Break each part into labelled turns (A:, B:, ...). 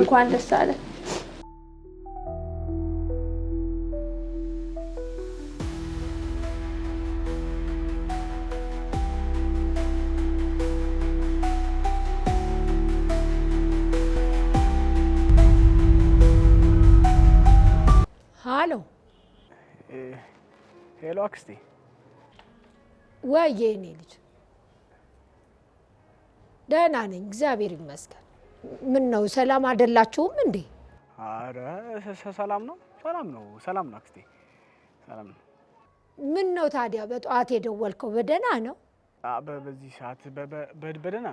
A: እንኳን ደስ አለ።
B: ሃሎ
C: ሄሎ አክስቴ።
B: ወይዬ እኔ ልጅ ደህና ነኝ እግዚአብሔር ይመስገን። ምን ነው ሰላም አይደላችሁም እንዴ?
C: አረ ሰላም ነው አክስቴ ሰላም ነው።
B: ምን ነው ታዲያ በጠዋት የደወልከው? በደህና ነው?
C: በዚህ ሰዓት በደህና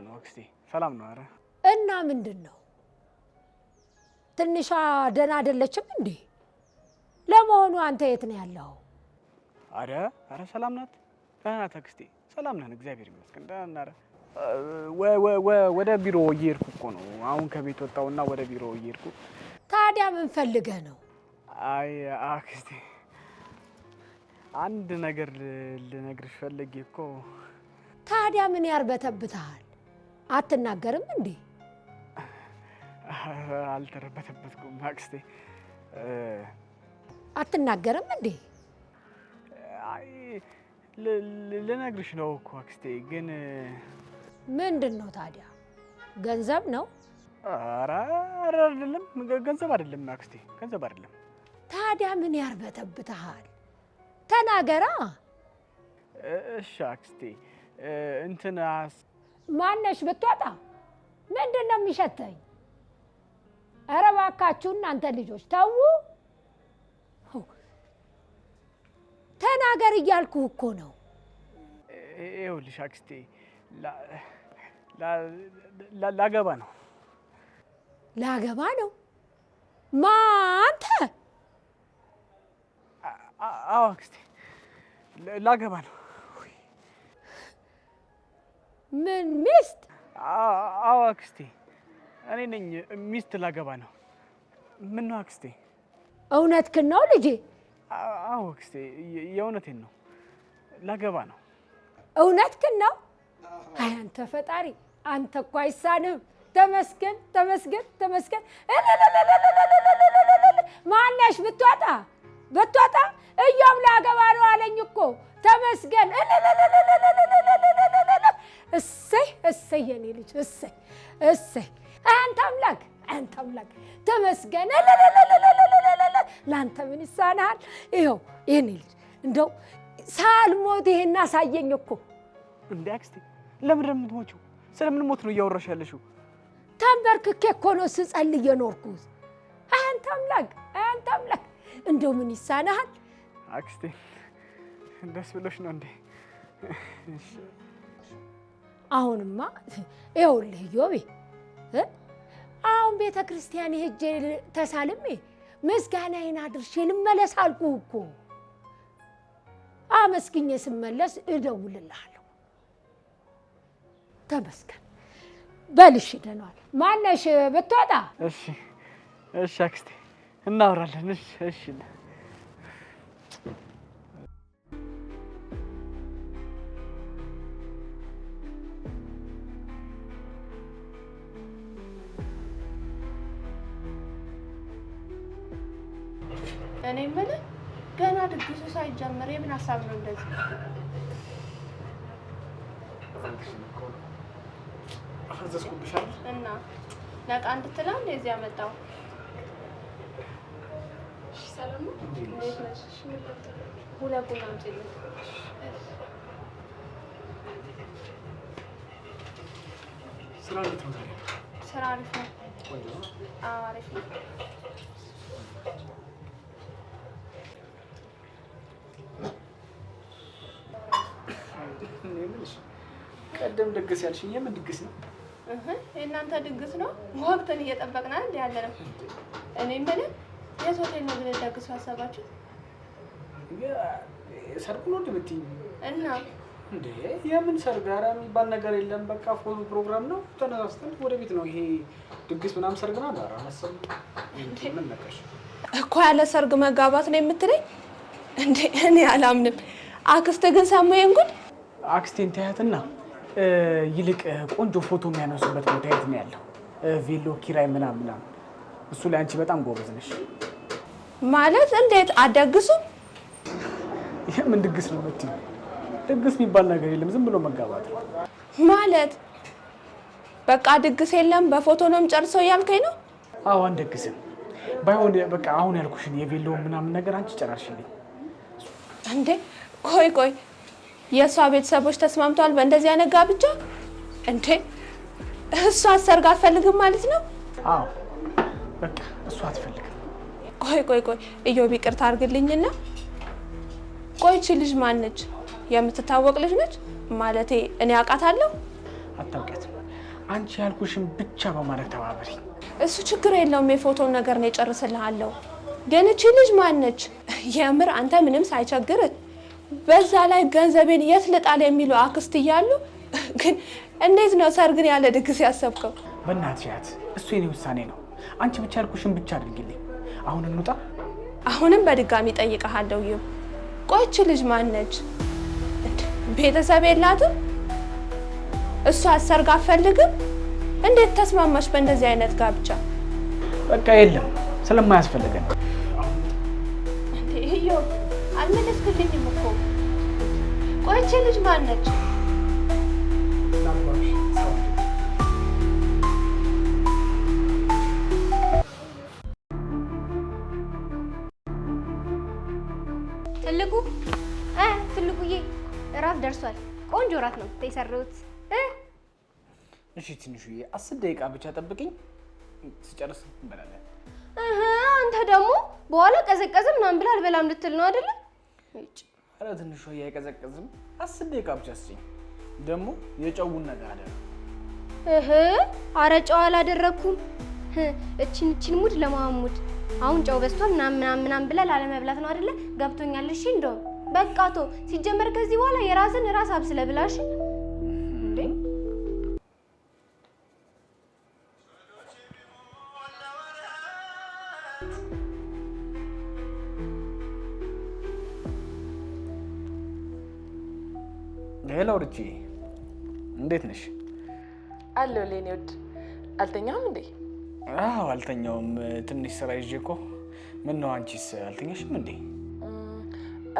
C: ነው አክስቴ ሰላም ነው። አረ
B: እና ምንድን ነው ትንሿ ደህና አይደለችም እንዴ? ለመሆኑ አንተ የት ነው ያለው?
C: አረ ሰላም ናት ደህና ናት አክስቴ ሰላም ነን እግዚአብሔር ይመስገን ደህና ናት። ወደ ቢሮ እየሄድኩ እኮ ነው አሁን ከቤት ወጣውና ወደ ቢሮ እየሄድኩ።
B: ታዲያ ምን ፈልገህ ነው?
C: አይ አክስቴ አንድ ነገር ልነግርሽ ፈልጌ እኮ።
B: ታዲያ ምን ያርበተብታል? አትናገርም እንዴ?
C: አልተረበተበትኩም አክስቴ።
B: አትናገርም እንዴ?
C: አይ ልነግርሽ ነው እኮ አክስቴ ግን
B: ምንድን ነው ታዲያ? ገንዘብ ነው?
C: ኧረ አይደለም ገንዘብ አይደለም አክስቴ ገንዘብ አይደለም።
B: ታዲያ ምን ያርበተብታል? ተናገራ።
C: እሺ አክስቴ እንትን
B: ማነሽ ብትወጣ ምንድን ነው የሚሸተኝ? ኧረ እባካችሁ እናንተ ልጆች ተው። ተናገር እያልኩህ እኮ ነው።
C: ይኸውልሽ አክስቴ ላገባ ነው።
B: ላገባ ነው? ማንተ?
C: አዎ አክስቴ ላገባ ነው።
B: ምን ሚስት?
C: አዎ አክስቴ እኔ ነኝ ሚስት ላገባ ነው። ምን ነው አክስቴ?
B: እውነትህን ነው ልጄ?
C: አዎ አክስቴ የእውነቴን ነው ላገባ ነው።
B: እውነትህን ነው? አይ አንተ ፈጣሪ አንተ እኮ አይሳንህም። ተመስገን ተመስገን ተመስገን። ማነሽ ብትወጣ እዮብ ላገባ ነው አለኝ እኮ ተመስገን። እሰይ እሰይ የኔ ልጅ እሰይ እሰይ። አንተ አምላክ ተመስገን። ለአንተ ምን ይሳናሃል? ይኸው የኔ ልጅ እንደው ሳልሞት ይሄን አሳየኝ እኮ።
C: እንዴ አክስቴ ለምን የምትሞቺው? ስለምን ሞት ነው እያወራሽ ያለሽው?
B: ተንበርክኬ እኮ ነው ስጸልይ የኖርኩት። አንተ አምላክ እንደው ምን ይሳናሃል?
C: አክስቴ ደስ ብሎሽ ነው እንዴ?
B: አሁንማ ይኸውልህ ኢዮቤ አሁን ቤተ ክርስቲያን ሄጄ ተሳልሜ ምስጋናዬን አድርሼ ልመለስ አልኩህ እኮ። አመስግኜ ስመለስ እደውልልሃለሁ። ተመስገን በልሽ ደህናዋል። ማነሽ ብትወጣ?
C: እሺ አክስቴ እናወራለን። እሺ
A: እኔ የምልህ ገና ድግሱ ሳይጀምር የምን ሀሳብ ነው እንደዚህ?
C: አዘዝኩብሻል
A: እና ነቃ እንድትላ እንደዚህ ያመጣው። እሺ ሰላም ነው? እንዴት ነሽ? ሁለት ቡና አምጪልኝ።
C: ስራ እንዴት ነው ታዲያ?
A: ስራ አሪፍ ነው።
C: ቆንጆ ነው።
A: አሪፍ ነው።
C: ቀደም ድግስ ያልሽኝ የምን ድግስ ነው?
A: የእናንተ ድግስ ነው። ወቅትን እየጠበቅን አይደል ያለነው። እኔ የምልህ የት ሆቴል ነው ብለህ ደግሱ ያሰባችሁ?
C: ሰርግ ነው እንደምትይኝ?
A: እና
C: እንዴ የምን ሰርግ? ኧረ የሚባል ነገር የለም። በቃ ፎቶ ፕሮግራም ነው። ተነሳስተን ወደ ቤት ነው። ይሄ ድግስ ምናምን ሰርግ ነው አዳራ መሰል። ምን ነካሽ
A: እኮ? ያለ ሰርግ መጋባት ነው የምትለኝ እንዴ? እኔ አላምንም። አክስት ግን ሰሙዬን ጉድ።
C: አክስቴን ታያትና ይልቅ ቆንጆ ፎቶ የሚያነሱበት ቦታ የት ነው ያለው? ቬሎ ኪራይ ምናምን እሱ ላይ አንቺ በጣም ጎበዝ ነሽ።
A: ማለት እንዴት አትደግሱም?
C: የምን ድግስ ነው የምትይው? ድግስ የሚባል ነገር የለም፣ ዝም ብሎ መጋባት ነው
A: ማለት። በቃ ድግስ የለም በፎቶ ነው የምጨርሰው እያልከኝ ነው?
C: አዎ አንደግስም። ባይሆን በቃ አሁን ያልኩሽን የቬሎ ምናምን ነገር አንቺ ጨራርሽልኝ።
A: እንዴ ቆይ የእሷ ቤተሰቦች ተስማምተዋል በእንደዚህ አይነት ጋብቻ? እንዴ እሷ ሰርግ አትፈልግም ማለት ነው?
C: አዎ በቃ እሷ አትፈልግም።
A: ቆይ እዮብ ይቅርታ አድርግልኝና፣ ቆይቺ ልጅ ማነች? የምትታወቅ ልጅ ነች? ማለቴ እኔ አውቃታለሁ?
C: አታውቂያትም። አንቺ ያልኩሽን ብቻ በማድረግ ተባበሪ።
A: እሱ ችግር የለውም፣ የፎቶን ነገር ነው እጨርስልሃለሁ። ግን እቺ ልጅ ማነች? የምር አንተ ምንም ሳይቸግር በዛ ላይ ገንዘቤን የት ልጣል የሚሉ አክስት እያሉ ግን እንዴት ነው ሰርግን ያለ ድግስ ያሰብከው?
C: በእናትሽ ያት እሱ የኔ ውሳኔ ነው። አንቺ ብቻ ያልኩሽን ብቻ አድርጊልኝ። አሁን እንውጣ።
A: አሁንም በድጋሚ ጠይቀሃለሁ። ይኸው ቆይች ልጅ ማነች? ቤተሰብ የላትም? እሷ ሰርግ አትፈልግም? እንዴት ተስማማሽ በእንደዚህ አይነት ጋብቻ?
C: በቃ የለም ስለማያስፈልገን።
A: ይኸው አልመለስክልኝም እኮ። ቆይች ልጅ ማነች?
D: ትልቁዬ እራት ደርሷል። ቆንጆ እራት ነው የሰራሁት።
C: እሺ ትንሹዬ 10 ደቂቃ ብቻ ጠብቂኝ፣ ስጨርስ እንበላለን።
D: አንተ ደግሞ በኋላ ቀዘቀዘ ምናምን ብለህ አልበላም ልትል ነው አይደለ?
C: ኧረ ትንሹዬ አይቀዘቅዝም፣ 10 ደቂቃ ብቻ ስጪኝ። ደግሞ የጨውን ነገር አደረኩ።
D: ኧረ ጨው አላደረኩም። እቺን ሙድ ለማሙድ አሁን ጨው በስቷል ምናምን ብለህ ላለመብላት ነው አይደለ? ገብቶኛል። እሺ እንደውም በቃ ተው። ሲጀመር ከዚህ በኋላ የራስን ራስ አብስለህ ብላ። እሺ እንዴ
C: ሄሎ ርቺ፣ እንዴት ነሽ?
E: አለሁ ለኔ ወድ። አልተኛም እንዴ?
C: አዎ አልተኛውም፣ ትንሽ ስራ ይዤ እኮ። ምን ነው አንቺስ አልተኛሽም እንዴ?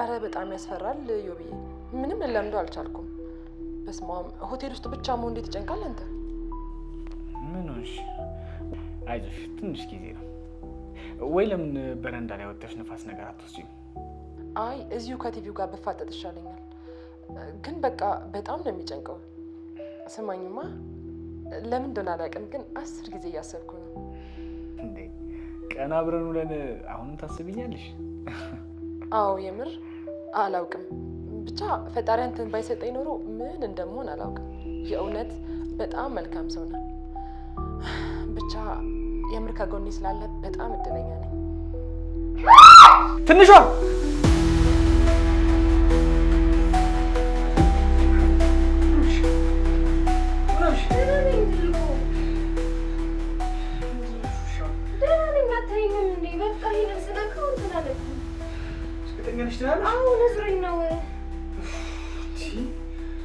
E: አረ በጣም ያስፈራል ዮብዬ፣ ምንም ለምዶ አልቻልኩም። በስማም ሆቴል ውስጥ ብቻ መሆን እንዴት ይጨንቃል አንተ።
C: ምን ሆንሽ? አይዞሽ ትንሽ ጊዜ ነው። ወይ ለምን በረንዳ ላይ ወጥተሽ ንፋስ ነገር አትወስጂም?
E: አይ እዚሁ ከቲቪው ጋር በፋጠጥ ይሻለኛል። ግን በቃ በጣም ነው የሚጨንቀው። ስማኝማ፣ ለምን እንደሆነ አላውቅም፣ ግን 10 ጊዜ እያሰብኩ ነው።
C: እንዴ ቀን አብረን ውለን አሁንም ታስብኛለሽ?
E: አዎ የምር አላውቅም። ብቻ ፈጣሪ አንተን ባይሰጠኝ ኖሮ ምን እንደምሆን አላውቅም። የእውነት በጣም መልካም ሰው ነህ። ብቻ የምር ከጎኔ ስላለ በጣም እድለኛ ነኝ።
C: ትንሿ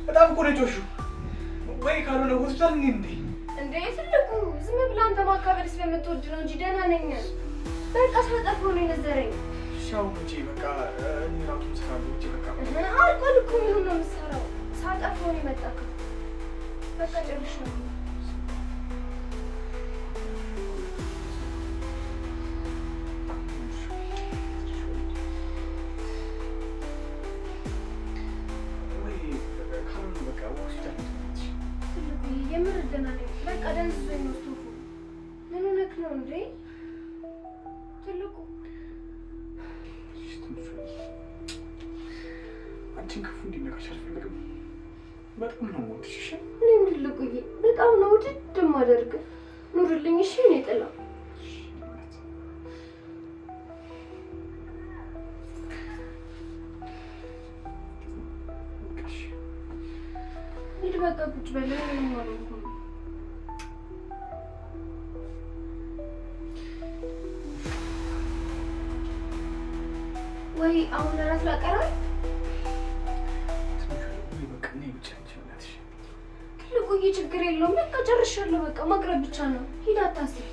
C: በጣም እኮ ነጮሹ። ወይ ካልሆነ ሆስፒታል እንዴ?
D: እንዴ ትልቁ ዝም ብለህ አንተ ማካበድ ስለምትወድ ነው እንጂ ደህና ነኝ። በቃ ስለጠፋሁ ነው የነዘረኝ።
C: ሻው እንጂ በቃ እኔ ራሱ ስራለሁ እንጂ በቃ
D: አልቆል እኮ ምን ነው የምትሰራው? ሳጠፋሁ ነው የመጣከው። በቃ ጨርሻለሁ። የምር ደህና ነኝ። በቃ ደንዝዞኝ ነው ስቶፉ። ምን ሆነክ ነው እንዴ ትልቁ?
C: አንቺን ክፉ እንዲነካሽ አልፈልግም። በጣም ነው የምወድሽ። እሺ
D: እኔም ትልቁዬ በጣም ነው ውድድ የማደርግህ። ኑርልኝ እሺ። እኔ ጥላ ሂድ በቃ ቁጭ በል። ምንም አልሆንኩም። ወይ አሁን እራት ላቀርብ? ትልቁዬ ችግር የለውም። በቃ ጨርሻለሁ። በቃ ማቅረብ ብቻ ነው። ሂድ አታስብ።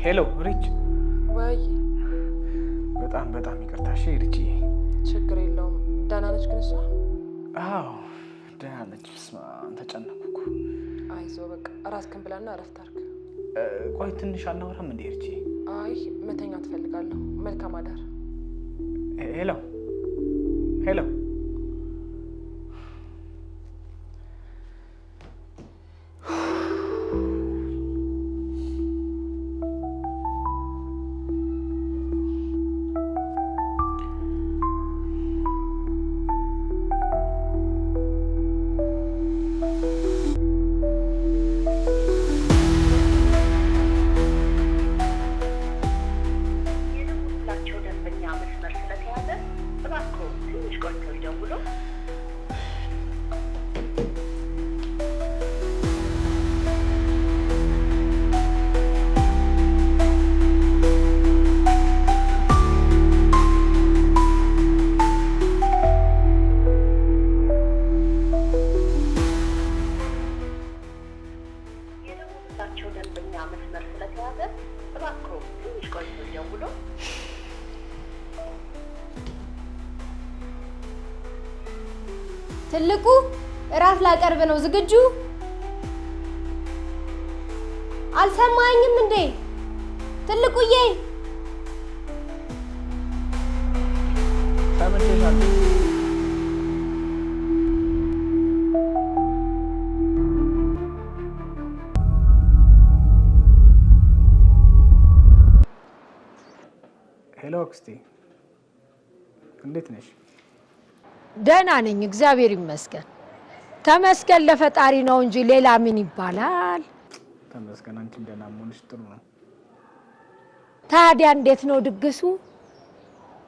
C: ሄሎ ሪች።
E: ወይ
C: በጣም ይቅርታ። እሺ ሪች።
E: ችግር የለውም። ደህና ነች ግን እሷ?
C: አዎ ደህና ነች። ስማ ተጨነኩ እኮ።
E: አይዞህ በቃ ራስህን ብላና እረፍት አድርግ።
C: ቆይ ትንሽ አናወራም እንዴ ሪች?
E: አይ መተኛ ትፈልጋለሁ። መልካም አዳር።
C: ሄሎ ሄሎ
D: ትልቁ እራት ላቀርብ ነው። ዝግጁ? አልሰማኝም እንዴ ትልቁዬ?
C: ሄሎ አክስቴ እንዴት ነሽ?
B: ደህና ነኝ እግዚአብሔር ይመስገን። ተመስገን ለፈጣሪ ነው እንጂ ሌላ ምን ይባላል?
C: ተመስገን። አንቺም ደህና መሆንሽ ጥሩ ነው።
B: ታዲያ እንዴት ነው ድግሱ?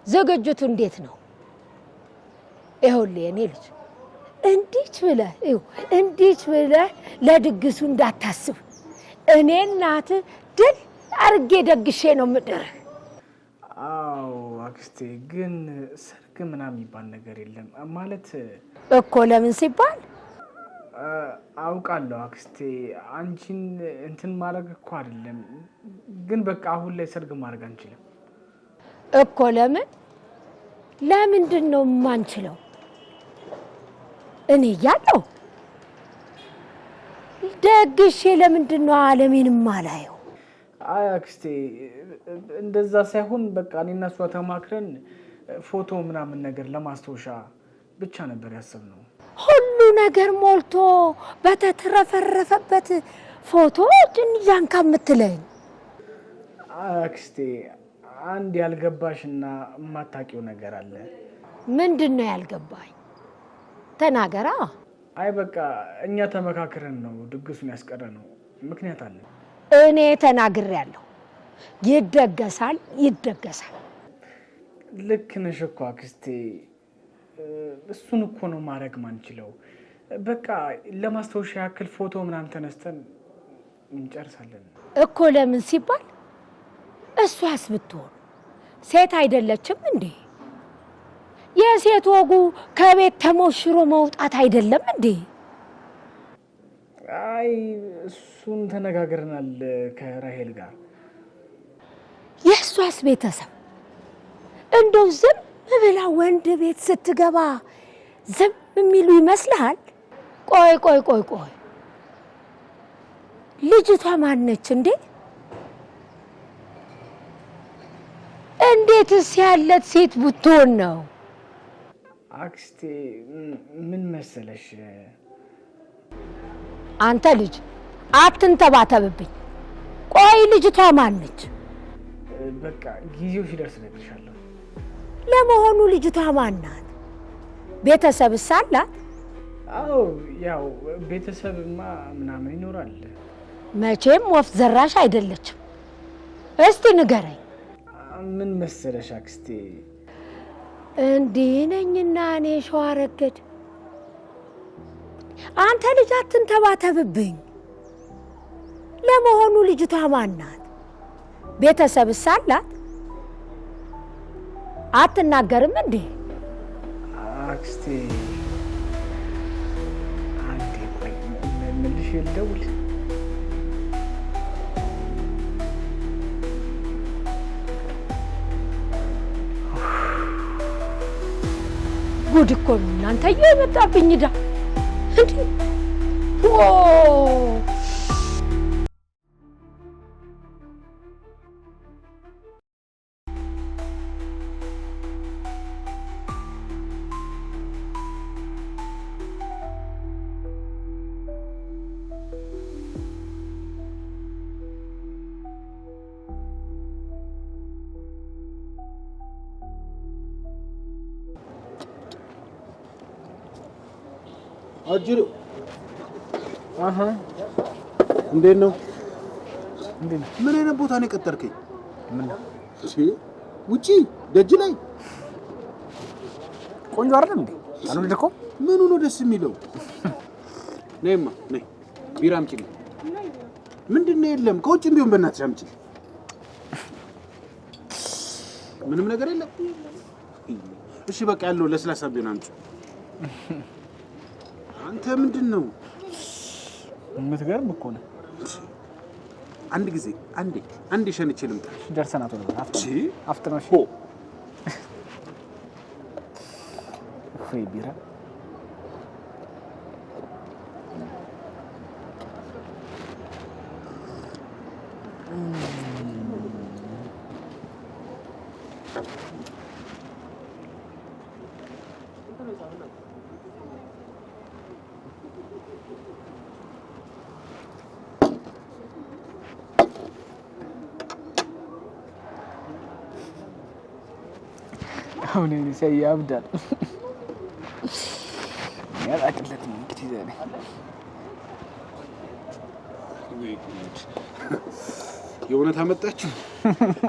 B: ዝግጅቱ እንዴት ነው? ይኸውልህ የኔ ልጅ እንዲች ብለህ ለድግሱ እንዳታስብ። እኔ እናትህ ድል አርጌ ደግሼ ነው የምድርህ።
C: አዎ አክስቴ፣ ግን ሰርግ ምናምን የሚባል ነገር የለም ማለት
B: እኮ። ለምን ሲባል
C: አውቃለሁ አክስቴ፣ አንቺን እንትን ማድረግ እኮ አይደለም፣ ግን በቃ አሁን ላይ ሰርግ ማድረግ አንችልም
B: እኮ። ለምንድን ነው የማንችለው? እኔ እያለሁ ደግሼ ለምንድን ነው ዓለሜንም አላየው?
C: አይ አክስቴ፣ እንደዛ ሳይሆን በቃ እኔና እሷ ተማክረን ፎቶ ምናምን ነገር ለማስታወሻ ብቻ ነበር ያሰብነው።
B: ሁሉ ነገር ሞልቶ በተትረፈረፈበት ፎቶ ጅንጃን ከምትለኝ።
C: አክስቴ፣ አንድ ያልገባሽና የማታውቂው ነገር አለ።
B: ምንድን ነው ያልገባኝ? ተናገራ።
C: አይ በቃ እኛ ተመካክረን ነው ድግሱን ያስቀረነው። ምክንያት አለ።
B: እኔ ተናግሬያለሁ። ይደገሳል።
C: ልክ ነሽ እኮ አክስቴ፣ እሱን እኮ ነው ማድረግ ማንችለው። በቃ ለማስታወሻ ያክል ፎቶ ምናምን ተነስተን እንጨርሳለን
B: እኮ። ለምን ሲባል እሷስ ብትሆን ሴት አይደለችም እንዴ? የሴት ወጉ ከቤት ተሞሽሮ መውጣት አይደለም እንዴ?
C: አይ እሱን ተነጋግረናል ከራሄል ጋር።
B: የእሷስ ቤተሰብ እንደው ዝም ብላ ወንድ ቤት ስትገባ ዝም የሚሉ ይመስልሃል? ቆይ ልጅቷ ማነች እንዴ? እንዴትስ ያለት ሴት ብትሆን ነው?
C: አክስቴ ምን መሰለሽ፣
B: አንተ ልጅ አትንተባተብብኝ። ቆይ ልጅቷ ማነች?
C: በቃ ጊዜው ሲደርስ እነግርሻለሁ።
B: ለመሆኑ ልጅቷ ማን ናት? ቤተሰብስ አላት?
C: አዎ ያው ቤተሰብማ ምናምን ይኖራል።
B: መቼም ወፍ ዘራሽ አይደለችም። እስቲ ንገረኝ።
C: ምን መሰለሽ አክስቴ፣
B: እንዲህ ነኝና እኔ ሸዋረገድ አንተ ልጅ አትንተባተብብኝ። ለመሆኑ ልጅቷ ማን ናት? ቤተሰብስ አላት? አትናገርም እንዴ?
C: አክስቴ አንዴ ቆይ መልሼ ልደውል።
B: ጉድ እኮ ነው እናንተዬ የመጣብኝ ዕዳ እንዴ!
F: አጅሩ እንዴት ነው? ምን አይነት ቦታ ነው የቀጠርከኝ?
C: ምን ነው?
F: ውጪ ደጅ ላይ
C: ቆንጆ አይደል እንዴ? አልወደድከውም?
F: ምኑ ነው ደስ የሚለው? ነይማ ነይ፣ ቢራ አምጪልኝ። ምንድን ነው? የለም ከውጭም ቢሆን በእናትሽ አምጪ። ምንም ነገር የለም? እሺ በቃ ያለው ለስላሳ ቢሆን አምጪ። አንተ ምንድን ነው?
C: የምትገርም እኮ ነው።
F: አንድ ጊዜ አንዴ ሸንቼ ልምጣ።
C: ደርሰናት ነው አፍጥነሽ ፍሬ ቢራ አሁን ሲያይ ያብዳል። ያላቅለት ነው እንግዲህ ዘኔ
F: የእውነት አመጣችሁ?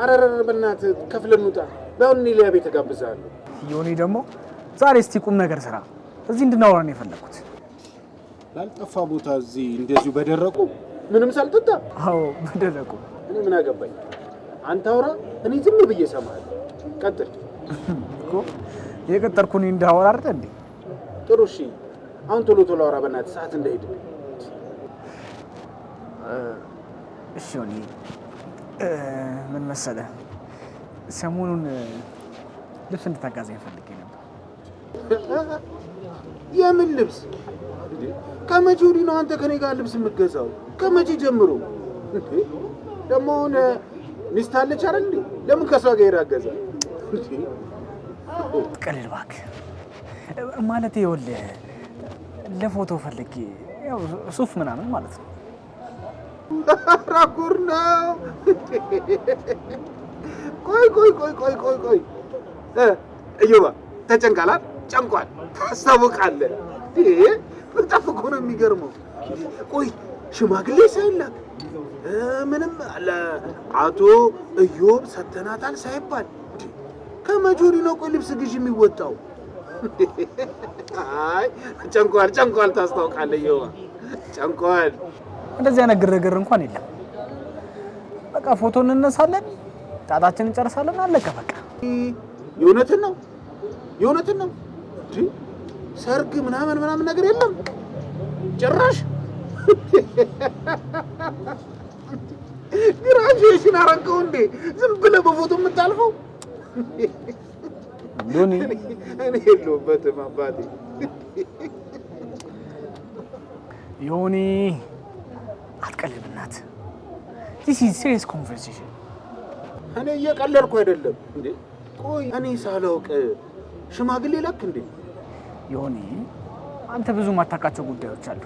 F: አረረረ በእናትህ ከፍለን እንውጣ። በአሁን እኔ ሊያ ቤት እጋብዝሃለሁ።
C: ዮኒ ደግሞ ዛሬ እስቲ ቁም ነገር ስራ። እዚህ እንድናወራ ነው የፈለኩት።
F: ላልጠፋ ቦታ እዚህ እንደዚሁ በደረቁ ምንም ሳልጠጣ?
C: አዎ በደረቁ።
F: እኔ ምን አገባኝ? አንተ አውራ፣ እኔ ዝም ብዬ እሰማለሁ። ቀጥል
C: እኮ የቀጠርኩኝ እንዳወራ አይደል እንዴ?
F: ጥሩ እሺ። አሁን ቶሎ ቶሎ አውራ በእናትህ፣ ሰዓት እንዳይሄድ።
C: እሺ ዮኒ፣ ምን መሰለህ፣ ሰሞኑን ልብስ እንድታጋዘኝ ፈልጌ ነበር።
F: የምን ልብስ? ከመቼ ወዲህ ነው አንተ ከኔ ጋር ልብስ የምትገዛው? ከመቼ ጀምሮ? ደግሞ ሚስት አለች አይደል እንዴ? ለምን ከሷ ጋር ይራገዛ?
C: ቀልል እባክህ። ማለት ይኸውልህ ለፎቶ ፈልጌ ያው ሱፍ ምናምን ማለት ነው።
F: ራጉር ነው። ቆይ እዮባ ተጨንቃላል? ጨንቋል። ታስታውቃለህ? በጣም እኮ ነው የሚገርመው። ቆይ ሽማግሌ ሳይላክ ምንም ለአቶ እዮብ ሰተናታል ሳይባል ከመጆሪ ነው ቆይ ልብስ ግዢ የሚወጣው? አይ ጨንቋል። ታስታውቃለህ እዮባ ጨንቋል።
C: እንደዚህ አይነት ግርግር እንኳን የለም። በቃ ፎቶ እንነሳለን፣ ጣጣችንን እንጨርሳለን፣ አለቀ በቃ።
F: የእውነትን ነው እንዴ? ሰርግ ምናምን ነገር የለም ጭራሽ? ግራጁዌሽን አረገው እንዴ? ዝም ብለህ በፎቶ የምታልፈው?
C: ዮኒ
F: እኔ የለሁበትም አባቴ።
C: ዮኒ አትቀልድ በእናትህ። This is serious conversation።
F: እኔ እየቀለድኩ አይደለም እንዴ። ቆይ እኔ ሳላውቅ ሽማግሌ ላክ እንዴ?
C: ዮኒ አንተ ብዙ ማታውቃቸው ጉዳዮች አሉ።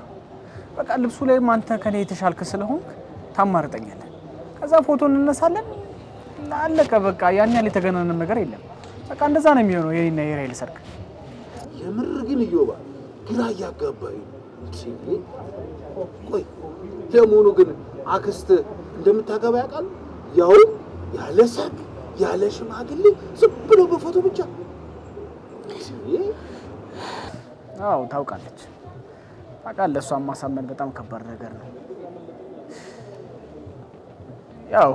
C: በቃ ልብሱ ላይም አንተ ከኔ የተሻልክ ስለሆንክ ታማርጠኛለህ። ከዛ ፎቶ እንነሳለን፣ አለቀ በቃ። ያን ያህል የተገናኘን ነገር የለም። በቃ እንደዛ ነው የሚሆነው የኔና የራይል ሰርግ።
F: የምር ግን እዮባ ግራ እያጋባኝ። ቆይ ለመሆኑ ግን አክስት እንደምታገባ ያውቃሉ? ያው ያለ ሰርግ ያለ ሽማግሌ ዝም ብሎ በፎቶ ብቻ?
C: አዎ ታውቃለች። ታውቃለህ፣ እሷን ማሳመን በጣም ከባድ ነገር ነው። ያው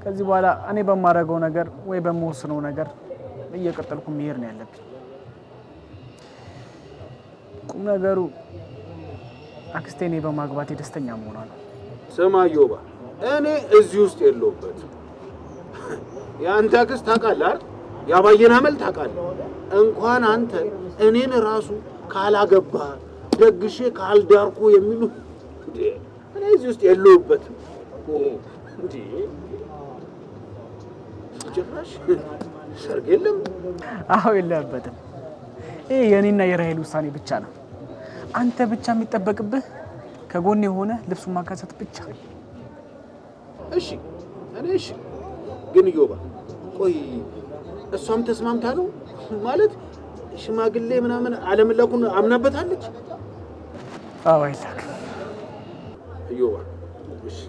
C: ከዚህ በኋላ እኔ በማደርገው ነገር ወይ በምወስነው ነገር እየቀጠልኩ መሄድ ነው ያለብኝ። ቁም ነገሩ አክስቴ እኔ በማግባቴ ደስተኛ መሆኗ ነው።
F: ስማ ዮባ፣ እኔ እዚህ ውስጥ የለሁበትም። የአንተ አክስት ታውቃለህ አይደል? ያባየን አመል ታውቃለህ። እንኳን አንተ እኔን ራሱ ካላገባ ደግሼ ካልዳርኩ የሚሉ እኔ እዚህ ውስጥ የለሁበትም። እንዴ ጭራሽ ሰርግ የለም?
C: አዎ የለህበትም። ይሄ የኔና የራሄል ውሳኔ ብቻ ነው። አንተ ብቻ የሚጠበቅብህ ከጎን የሆነ ልብሱን ማጋዛት ብቻ።
F: እሺ እሺ። ግን ዮባ ቆይ እሷም ተስማምታ ነው ማለት ሽማግሌ ምናምን አለመላኩን አምናበታለች?
C: አዎ አይላክም።
F: ዮባ እሺ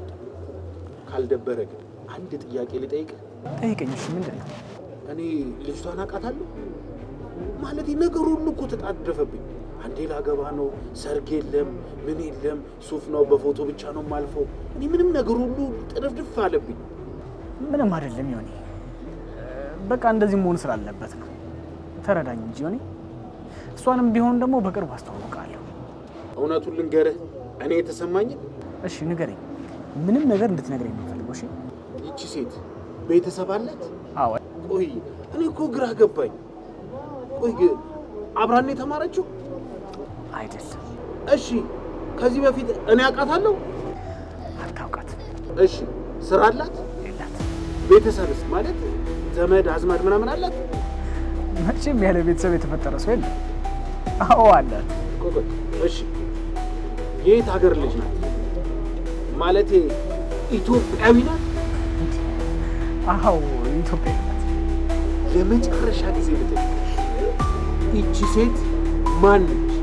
F: ካልደበረ ግን አንድ ጥያቄ ልጠይቅ።
C: ጠይቀኝ። እሺ ምንድን ነው?
F: እኔ ልጅቷን አውቃታለሁ ማለት ነገሩ ሁሉ እኮ ተጣደፈብኝ። አንዴ ላገባ ነው፣ ሰርግ የለም፣ ምን የለም፣ ሱፍ ነው፣ በፎቶ ብቻ ነው የማልፈው። እኔ ምንም ነገር ሁሉ ጥድፍድፍ አለብኝ።
C: ምንም አይደለም ዮኒ፣ በቃ እንደዚህ መሆን ስላለበት ነው። ተረዳኝ እንጂ ዮኒ። እሷንም ቢሆን ደግሞ በቅርቡ አስተዋውቃለሁ።
F: እውነቱን ልንገርህ እኔ የተሰማኝን።
C: እሺ ንገረኝ። ምንም ነገር እንድትነግረኝ የምፈልገው። እሺ
F: ይቺ ሴት ቤተሰብ አላት?
C: አዎ።
F: ቆይ እኔ እኮ ግራ ገባኝ። ቆይ ግን አብራን የተማረችው
C: አይደለም?
F: እሺ ከዚህ በፊት እኔ አውቃታለሁ?
C: አታውቃትም?
F: እሺ ስራ አላት?
C: የላት።
F: ቤተሰብስ ማለት ዘመድ አዝማድ ምናምን አላት?
C: መቼም ያለ ቤተሰብ የተፈጠረ ሰው የለም። አዎ አላት።
F: ቆይ እሺ የት ሀገር ልጅ ናት? ማለቴ ኢትዮጵያዊ ናት?
C: አዎ ኢትዮጵያዊ ናት።
F: ለመጨረሻ ጊዜ ልጠይቅ፣ ይቺ ሴት ማን ነች?